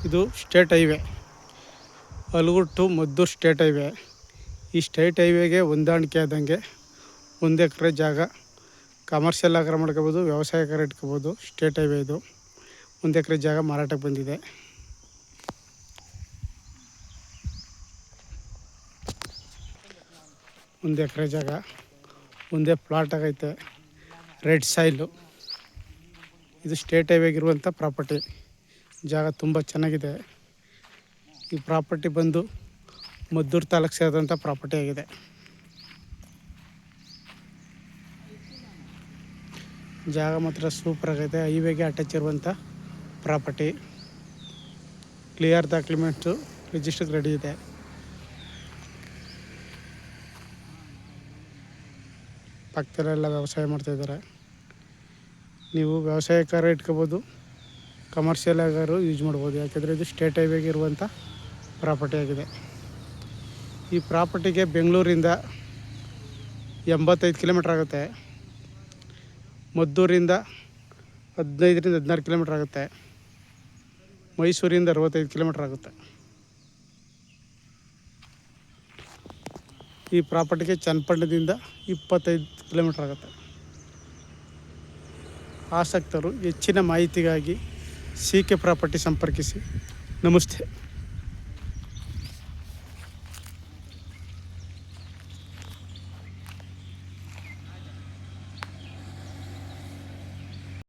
ಇದು state highway, Halaguru to Madduru state highway. ಈ state ಹೈವೇಗೆ ಹೊಂದಾಣಿಕೆ ಆದಂಗೆ 1 ಎಕರೆ ಜಾಗ ಕಮರ್ಷಿಯಲ್ ಆಗಿ ಮಾಡ್ಕೋಬೋದು, ವ್ಯವಸಾಯಕರ ಇಟ್ಕೋಬೋದು. ಸ್ಟೇಟ್ ಹೈವೇ ಇದು. 1 ಎಕರೆ ಜಾಗ ಮಾರಾಟಕ್ಕೆ ಬಂದಿದೆ. ಒಂದು ಎಕರೆ ಜಾಗ ಒಂದೇ ಪ್ಲಾಟ್ ಆಗೈತೆ. Red soil. ಇದು ಸ್ಟೇಟ್ ಹೈವೇಗಿರುವಂಥ ಪ್ರಾಪರ್ಟಿ. ಜಾಗ ತುಂಬ ಚೆನ್ನಾಗಿದೆ. ಈ ಪ್ರಾಪರ್ಟಿ ಬಂದು ಮದ್ದೂರು ತಾಲೂಕು ಸೇರಿದಂಥ ಪ್ರಾಪರ್ಟಿ ಆಗಿದೆ. ಜಾಗ ಮಾತ್ರ ಸೂಪರ್ ಆಗೈತೆ. ಹೈವೇಗೆ ಅಟ್ಯಾಚ್ ಇರುವಂಥ ಪ್ರಾಪರ್ಟಿ. ಕ್ಲಿಯರ್ ಡಾಕ್ಯುಮೆಂಟ್ಸು ರಿಜಿಸ್ಟರ್ಗೆ ರೆಡಿ ಇದೆ. ಪಕ್ಕದಲ್ಲೆಲ್ಲ ವ್ಯವಸಾಯ ಮಾಡ್ತಾಯಿದ್ದಾರೆ. ನೀವು ವ್ಯವಸಾಯಕಾರ ಇಟ್ಕೋಬೋದು, ಕಮರ್ಷಿಯಲ್ ಆಗಾರು ಯೂಸ್ ಮಾಡ್ಬೋದು. ಯಾಕೆಂದರೆ ಇದು ಸ್ಟೇಟ್ ಹೈವೇಗೆ ಇರುವಂಥ ಪ್ರಾಪರ್ಟಿ ಆಗಿದೆ. ಈ ಪ್ರಾಪರ್ಟಿಗೆ ಬೆಂಗಳೂರಿಂದ 85 ಕಿಲೋಮೀಟ್ರ್ ಆಗುತ್ತೆ. ಮದ್ದೂರಿಂದ 15ರಿಂದ 16 ಕಿಲೋಮೀಟ್ರ್ ಆಗುತ್ತೆ. ಮೈಸೂರಿಂದ 65 ಕಿಲೋಮೀಟ್ರ್ ಆಗುತ್ತೆ. ಈ ಪ್ರಾಪರ್ಟಿಗೆ ಚನ್ನಪಟ್ಟಣದಿಂದ 25 ಕಿಲೋಮೀಟ್ರ್ ಆಗುತ್ತೆ. ಆಸಕ್ತರು ಹೆಚ್ಚಿನ ಮಾಹಿತಿಗಾಗಿ CK ಪ್ರಾಪರ್ಟಿ ಸಂಪರ್ಕಿಸಿ. ನಮಸ್ತೆ.